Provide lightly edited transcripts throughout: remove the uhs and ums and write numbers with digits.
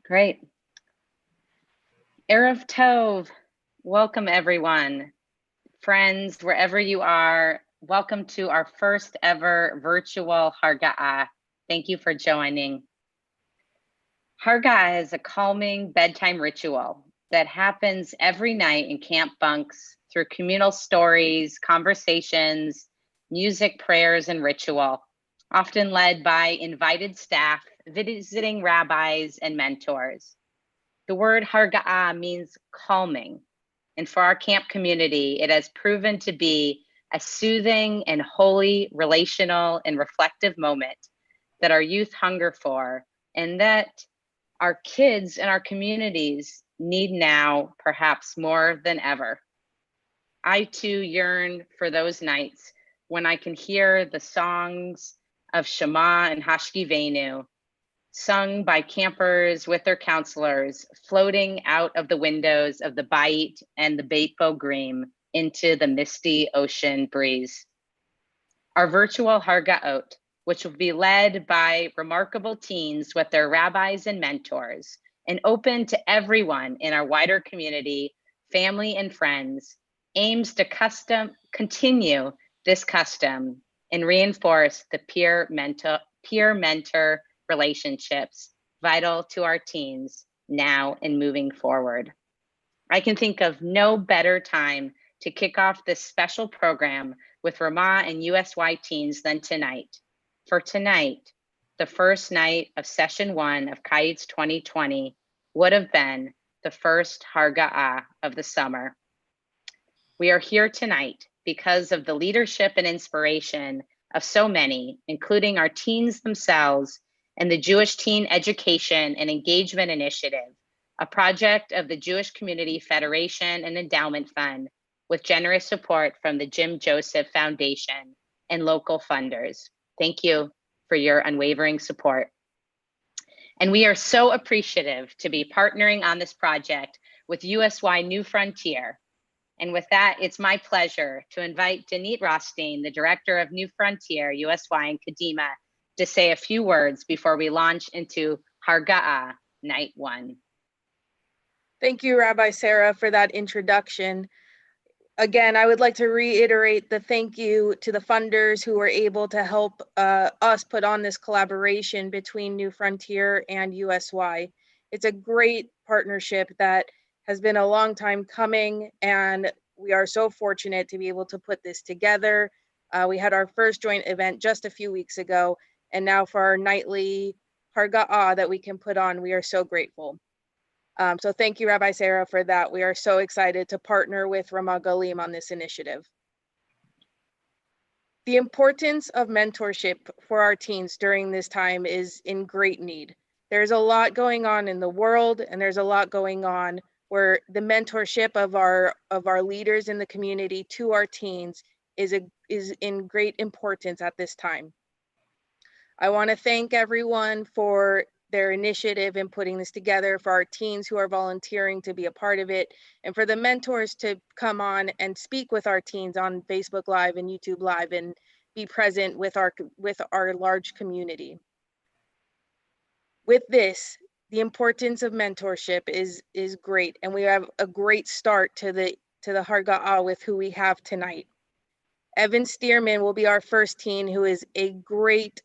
Great. Erev Tov. Welcome, everyone. Friends, wherever you are, welcome to our first ever virtual Harga'ah. Thank you for joining. Harga'ah is a calming bedtime ritual that happens every night in camp bunks through communal stories, conversations, music, prayers, and ritual, often led by invited staff, visiting rabbis, and mentors. The word Harga'ah means calming. And for our camp community, it has proven to be a soothing and holy relational and reflective moment that our youth hunger for, and that our kids and our communities need now perhaps more than ever. I too yearn for those nights when I can hear the songs of Shema and Hashkivenu sung by campers with their counselors, floating out of the windows of the Bait and the Beit Bogrim into the misty ocean breeze. Our virtual Hargaot, which will be led by remarkable teens with their rabbis and mentors, and open to everyone in our wider community, family and friends, aims to continue this custom and reinforce the peer mentor relationships vital to our teens now and moving forward. I can think of no better time to kick off this special program with Ramah and USY teens than tonight. For tonight, the first night of session 1 of Kites 2020 would have been the first Harga'ah of the summer. We are here tonight because of the leadership and inspiration of so many, including our teens themselves and the Jewish Teen Education and Engagement Initiative, a project of the Jewish Community Federation and Endowment Fund with generous support from the Jim Joseph Foundation and local funders. Thank you for your unwavering support. And we are so appreciative to be partnering on this project with USY New Frontier. And with that, it's my pleasure to invite Danit Rothstein, the Director of New Frontier, USY and Kadima, to say a few words before we launch into Harga'ah Night 1. Thank you, Rabbi Sarah, for that introduction. Again, I would like to reiterate the thank you to the funders who were able to help us put on this collaboration between New Frontier and USY. It's a great partnership that has been a long time coming, and we are so fortunate to be able to put this together. We had our first joint event just a few weeks ago, and now for our nightly Harga'ah that we can put on, we are so grateful. So thank you, Rabbi Sarah, for that. We are so excited to partner with Ramah Galim on this initiative. The importance of mentorship for our teens during this time is in great need. There's a lot going on in the world, and there's a lot going on where the mentorship of our leaders in the community to our teens is in great importance at this time. I want to thank everyone for their initiative in putting this together, for our teens who are volunteering to be a part of it, and for the mentors to come on and speak with our teens on Facebook Live and YouTube Live and be present with our large community. With this, the importance of mentorship is great, and we have a great start to the Harga'ah with who we have tonight. Evan Stearman will be our first teen, who is a great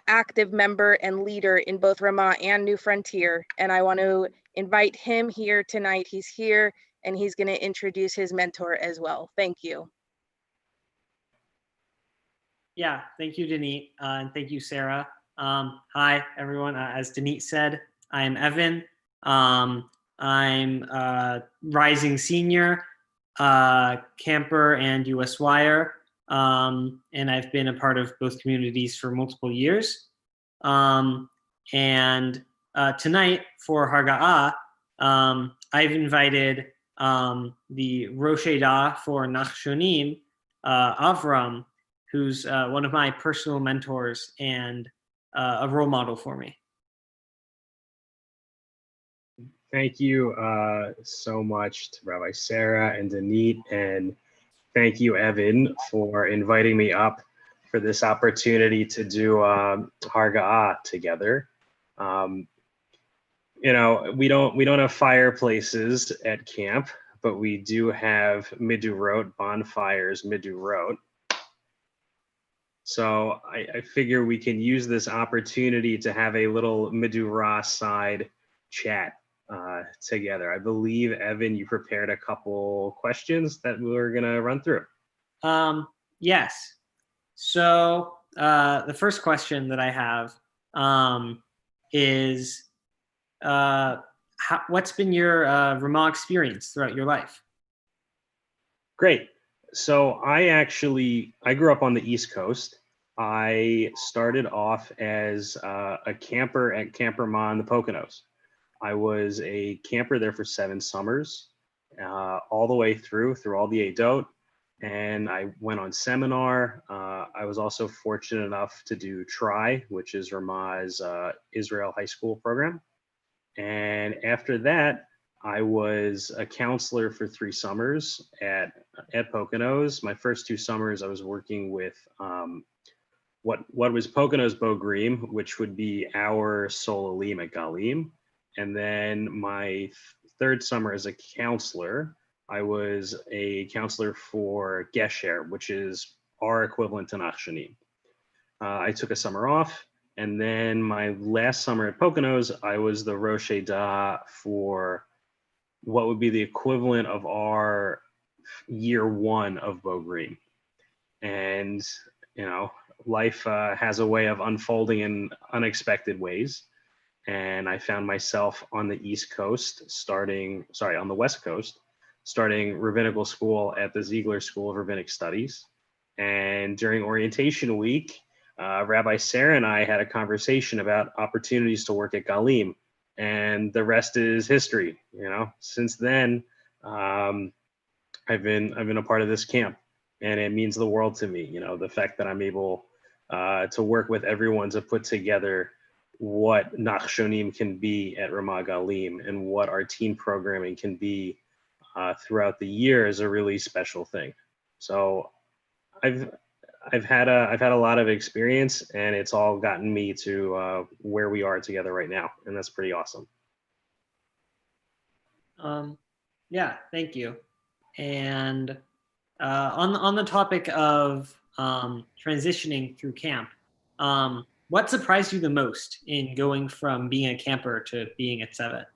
active member and leader in both Ramah and New Frontier, and I want to invite him here tonight. He's here, and he's going to introduce his mentor as well. Thank you. Yeah, thank you, Danit, and thank you, Sarah. Hi, everyone. As Danit said, I am Evan. I'm a rising senior, camper, and USYer. And I've been a part of both communities for multiple years. Tonight for Harga'ah, I've invited the Rosh Hashanah for Nachshonim, Avram, who's one of my personal mentors and a role model for me. Thank you so much to Rabbi Sarah and Danit, and thank you, Evan, for inviting me up for this opportunity to do Harga'ah together. we don't have fireplaces at camp, but we do have midurot bonfires midurot. So I figure we can use this opportunity to have a little midurah side chat together. I believe, Evan, you prepared a couple questions that we're gonna run through. Yes. So the first question that I have is, what's been your Ramah experience throughout your life? Great. So I grew up on the East Coast. I started off as a camper at Camp Ramah in the Poconos. I was a camper there for 7 summers, all the way through all the adult. And I went on seminar. I was also fortunate enough to do TRI, which is Ramah's Israel high school program. And after that, I was a counselor for 3 summers at Poconos. My first 2 summers, I was working with what was Poconos Bogrim, which would be our Sol Alim at Galim. And then my 3rd summer as a counselor, I was a counselor for Gesher, which is our equivalent to Nachshanim. I took a summer off, and then my last summer at Poconos, I was the Rosh Da for what would be the equivalent of our year 1 of Bogrim. And, life has a way of unfolding in unexpected ways. And I found myself on the East Coast, on the West Coast, starting rabbinical school at the Ziegler School of Rabbinic Studies. And during orientation week, Rabbi Sarah and I had a conversation about opportunities to work at Galim, and the rest is history. Since then, I've been a part of this camp, and it means the world to me. The fact that I'm able to work with everyone to put together what Nachshonim can be at Ramah Galim and what our teen programming can be throughout the year is a really special thing. So I've had a lot of experience, and it's all gotten me to where we are together right now, and that's pretty awesome. Yeah, thank you. And on the topic of transitioning through camp, what surprised you the most in going from being a camper to being at Sevet?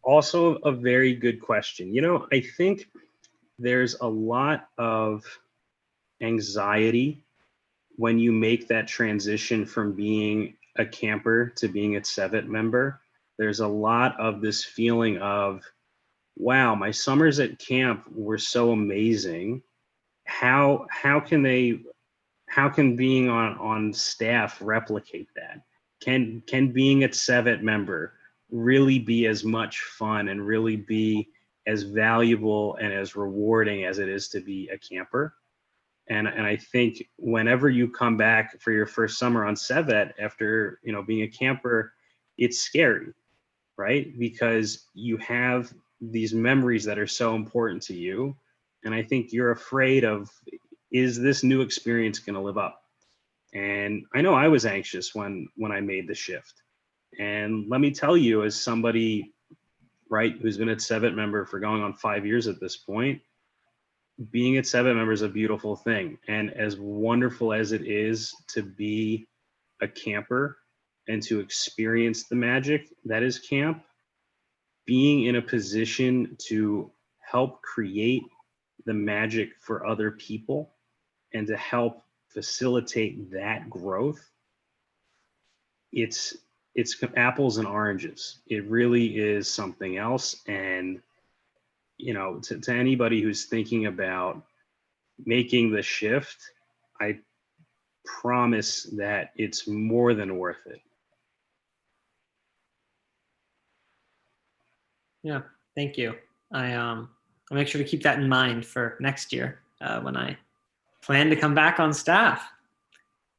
Also a very good question. I think there's a lot of anxiety when you make that transition from being a camper to being a Sevet member. There's a lot of this feeling of, wow, my summers at camp were so amazing. How can being on staff replicate that? Can being a Sevet member really be as much fun and really be as valuable and as rewarding as it is to be a camper? And I think whenever you come back for your first summer on Sevet after being a camper, it's scary, right? Because you have these memories that are so important to you, and I think you're afraid of, is this new experience going to live up? And I know I was anxious when I made the shift. And let me tell you, as somebody, right, who's been a Sevet member for going on 5 years at this point, being a Sevet member is a beautiful thing. And as wonderful as it is to be a camper and to experience the magic that is camp, being in a position to help create the magic for other people and to help facilitate that growth, it's apples and oranges. It really is something else. And to anybody who's thinking about making the shift, I promise that it's more than worth it. Yeah, thank you. I'll make sure to keep that in mind for next year when I plan to come back on staff.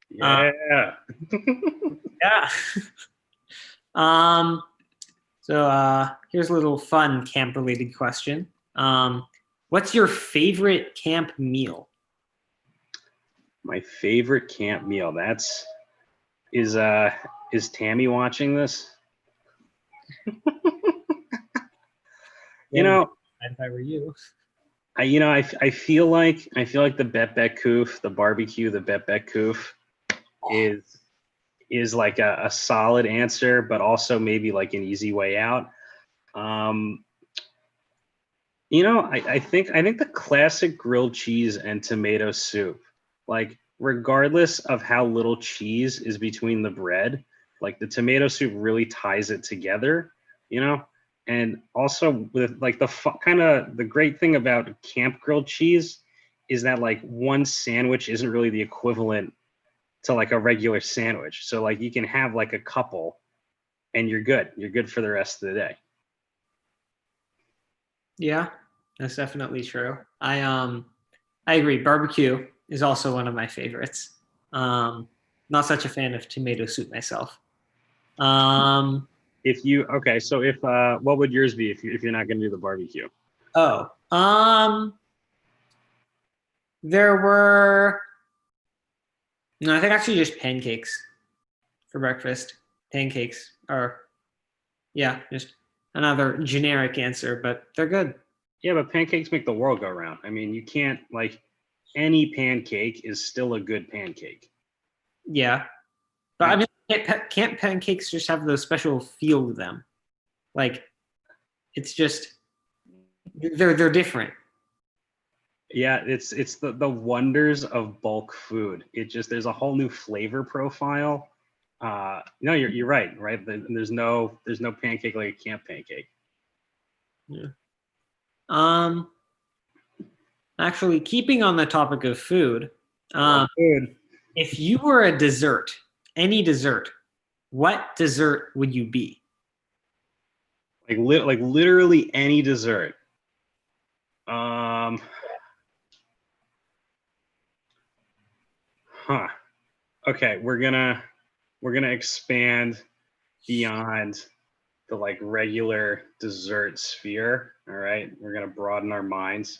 Yeah. Yeah. So here's a little fun camp-related question. What's your favorite camp meal? My favorite camp meal. That's Is Tammy watching this? You know, If I were you. I feel like the bet koof, the barbecue, the bet koof is like a solid answer, but also maybe like an easy way out. I think the classic grilled cheese and tomato soup, like regardless of how little cheese is between the bread, like the tomato soup really ties it together, And also with like the great thing about camp grilled cheese is that like one sandwich isn't really the equivalent to like a regular sandwich. So like you can have like a couple and you're good. You're good for the rest of the day. Yeah, that's definitely true. I agree. Barbecue is also one of my favorites. Not such a fan of tomato soup myself. So if what would yours be if you're not going to do the barbecue? There were no, I think actually just pancakes for breakfast. Pancakes are, yeah, just another generic answer, but they're good. Yeah, but pancakes make the world go round. I mean, you can't like any pancake is still a good pancake. Yeah, but I mean, can't pancakes just have those special feel to them? Like, it's just they're different. Yeah, it's the wonders of bulk food. It just there's a whole new flavor profile. No, you're right. There's no pancake like a camp pancake. Yeah. Actually, keeping on the topic of food, Food. if you were a dessert, any dessert, what dessert would you be? Like literally any dessert. Okay, we're gonna expand beyond the like regular dessert sphere. All right, we're gonna broaden our minds.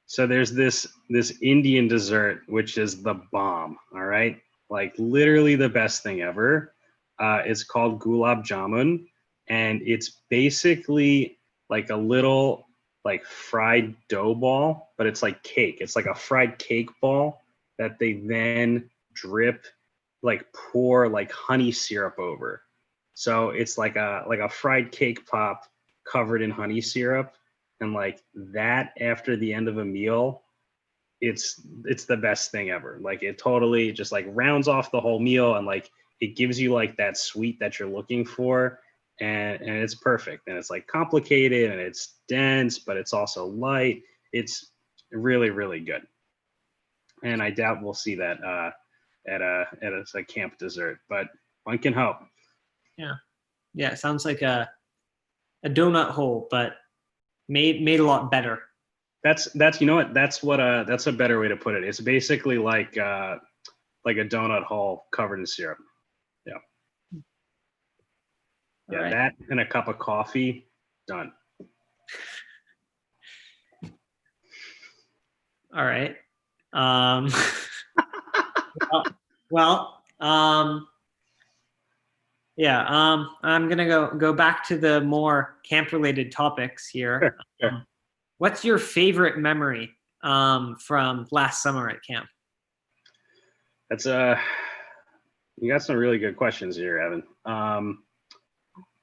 So there's this Indian dessert which is the bomb. All right, like literally the best thing ever. It's called Gulab Jamun, and it's basically like a little like fried dough ball, but it's like cake. It's like a fried cake ball that they then pour like honey syrup over. So it's like a fried cake pop covered in honey syrup, and like that after the end of a meal, it's the best thing ever. Like it totally just like rounds off the whole meal, and like it gives you like that sweet that you're looking for, and it's perfect. And it's like complicated and it's dense, but it's also light. It's really, really good. And I doubt we'll see that at a camp dessert, but one can hope. Yeah, it sounds like a donut hole, but made a lot better. That's you know what that's a better way to put it. It's basically like a donut hole covered in syrup. Yeah. Yeah, right. That and a cup of coffee, done. All right. I'm gonna go back to the more camp related topics here. Sure. What's your favorite memory from last summer at camp? That's you got some really good questions here, Evan.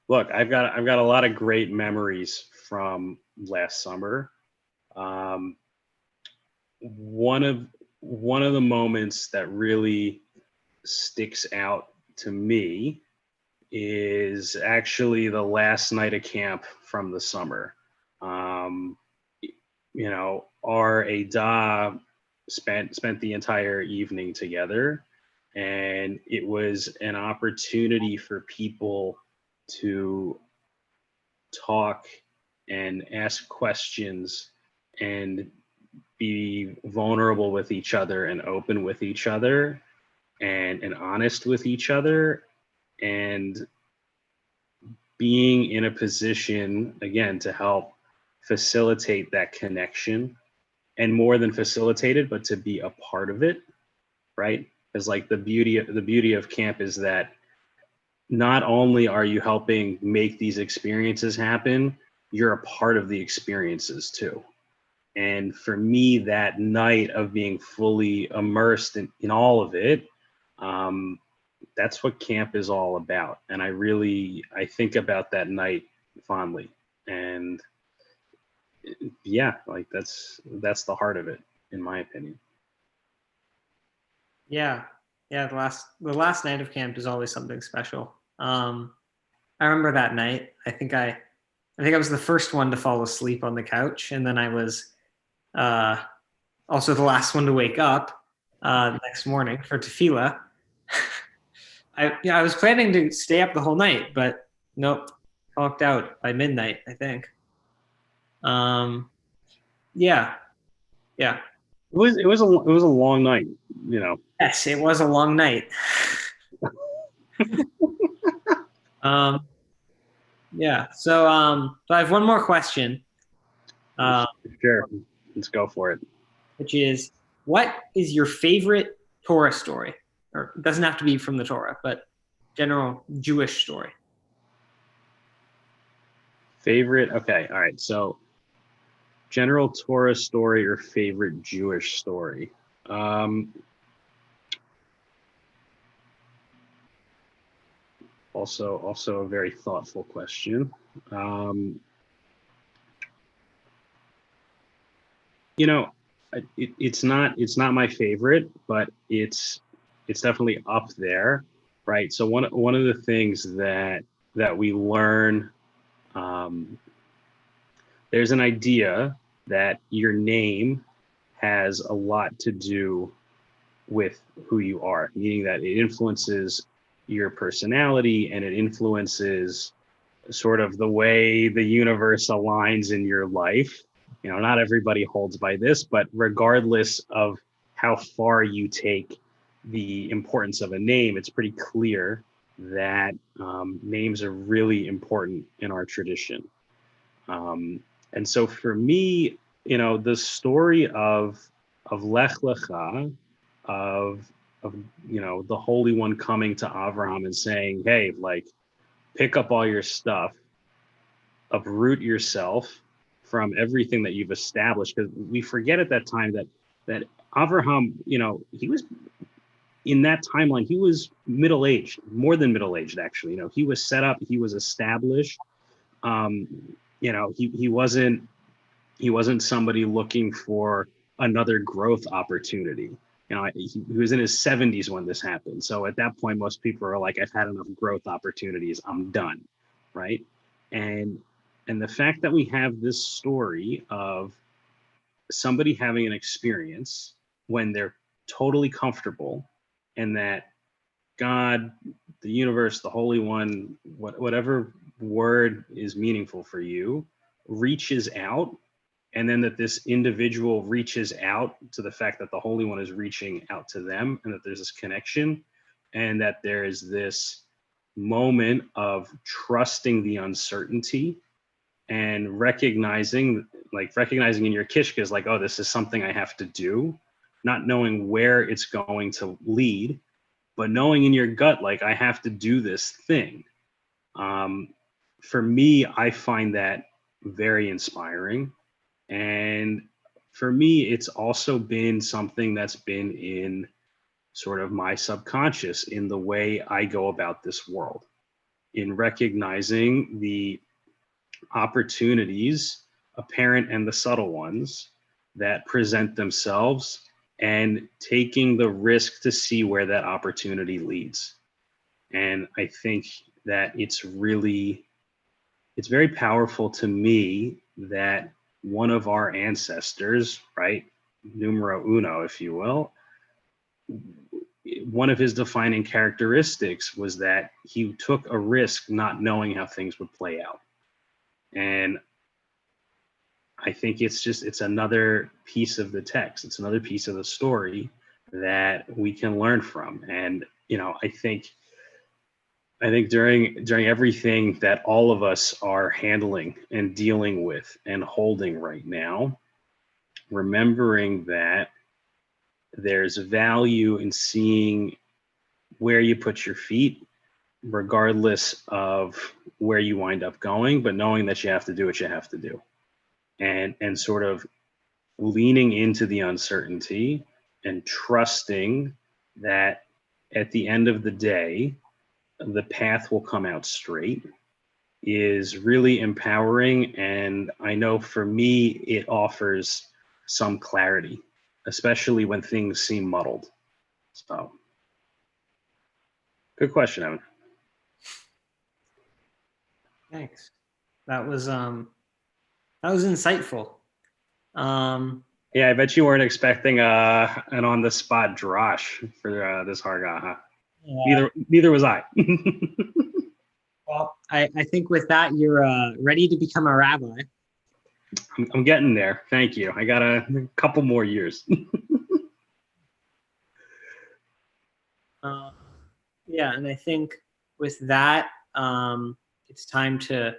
Look, I've got a lot of great memories from last summer. One of the moments that really sticks out to me is actually the last night of camp from the summer. Our ADA spent the entire evening together, and it was an opportunity for people to talk and ask questions and be vulnerable with each other and open with each other and honest with each other, and being in a position again to help facilitate that connection, and more than facilitate it, but to be a part of it, right? because like the beauty of camp is that not only are you helping make these experiences happen, you're a part of the experiences too. And for me, that night of being fully immersed in all of it, that's what camp is all about. And I think about that night fondly. And yeah, like that's the heart of it, in my opinion. Yeah, yeah. The last night of camp is always something special. I remember that night. I think I was the first one to fall asleep on the couch, and then I was also the last one to wake up the next morning for tefillah. I was planning to stay up the whole night, but nope, conked out by midnight, I think. Yeah, yeah. It was a long night, you know. Yes, it was a long night. Yeah. So I have one more question. Sure, let's go for it. Which is, what is your favorite Torah story? Or it doesn't have to be from the Torah, but general Jewish story. Favorite? Okay, all right. So, general Torah story or favorite Jewish story? Also a very thoughtful question. You know, it's not my favorite, but it's definitely up there, right? So one of the things that we learn, there's an idea that your name has a lot to do with who you are, meaning that it influences your personality and it influences sort of the way the universe aligns in your life. You know, not everybody holds by this, but regardless of how far you take the importance of a name, it's pretty clear that names are really important in our tradition. And so for me, you know, the story of Lech Lecha, of you know, the Holy One coming to Avraham and saying, hey, like, pick up all your stuff, uproot yourself from everything that you've established. Because we forget at that time that Avraham, you know, he was in that timeline, he was middle-aged, more than middle-aged, actually. You know, he was set up, he was established. You know, he wasn't somebody looking for another growth opportunity. You know, he was in his 70s when this happened. So at that point, most people are like, I've had enough growth opportunities, I'm done, right? And the fact that we have this story of somebody having an experience when they're totally comfortable, and that God, the universe, the Holy One, whatever word is meaningful for you, reaches out, and then that this individual reaches out to the fact that the Holy One is reaching out to them, and that there's this connection, and that there is this moment of trusting the uncertainty and recognizing in your kishkas, like, oh, this is something I have to do, not knowing where it's going to lead, but knowing in your gut, like, I have to do this thing. For me, I find that very inspiring. And for me, it's also been something that's been in sort of my subconscious in the way I go about this world, in recognizing the opportunities, apparent and the subtle ones, that present themselves, and taking the risk to see where that opportunity leads. And I think that it's very powerful to me that one of our ancestors, right, numero uno, if you will, one of his defining characteristics was that he took a risk not knowing how things would play out. And I think it's another piece of the text. It's another piece of the story that we can learn from. And, you know, I think during everything that all of us are handling and dealing with and holding right now, remembering that there's value in seeing where you put your feet, regardless of where you wind up going, but knowing that you have to do what you have to do, and sort of leaning into the uncertainty and trusting that at the end of the day, the path will come out straight is really empowering. And I know for me, it offers some clarity, especially when things seem muddled. So, good question, Evan. Thanks. That was insightful. Yeah, I bet you weren't expecting an on-the-spot drosh for this Harga, huh? Yeah. Neither was I. Well, I think with that, you're ready to become a rabbi. I'm getting there. Thank you. I got a couple more years. Yeah, and I think with that, it's time to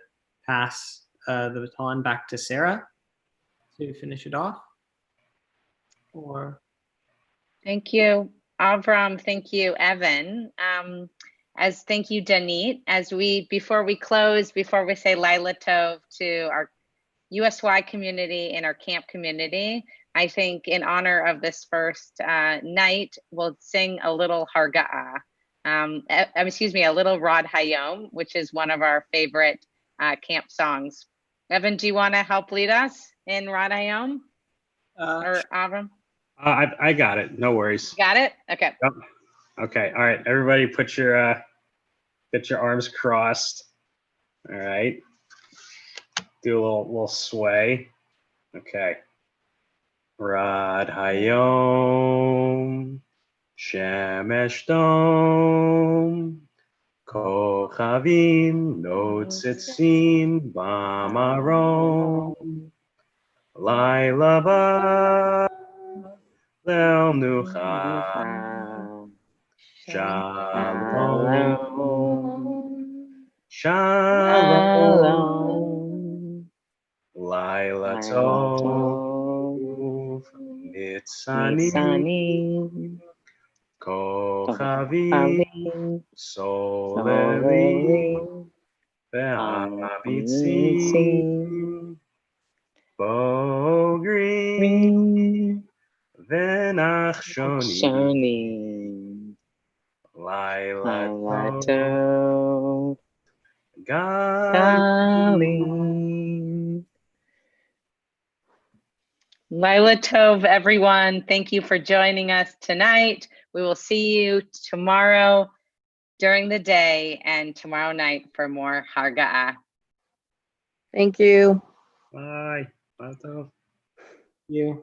pass the baton back to Sarah to finish it off. Or Thank you, Avram. Thank you, Evan. Thank you, Danit. Before we close, before we say Laila Tov to our USY community and our camp community, I think in honor of this first night, we'll sing a little Harga'a. A little Rod Hayom, which is one of our favorite camp songs. Evan, do you want to help lead us in Rod Hayom? Or Avram? I got it. No worries. Got it? Okay. Yep. Okay. All right. Everybody put your arms crossed. All right. Do a little sway. Okay. Rad Hayom Shemesh Dom Kochavim Notzitzim Bamarom Laila Ba Lel Nucha Shalom Shalom Laila Tov Nitzanim Kochavim Solerim Ve'avitzim Bogrim Venachshonim Laila Tov Galim. Laila Tov, everyone. Thank you for joining us tonight. We will see you tomorrow during the day and tomorrow night for more Harga'a. Thank you. Bye. Bye. you.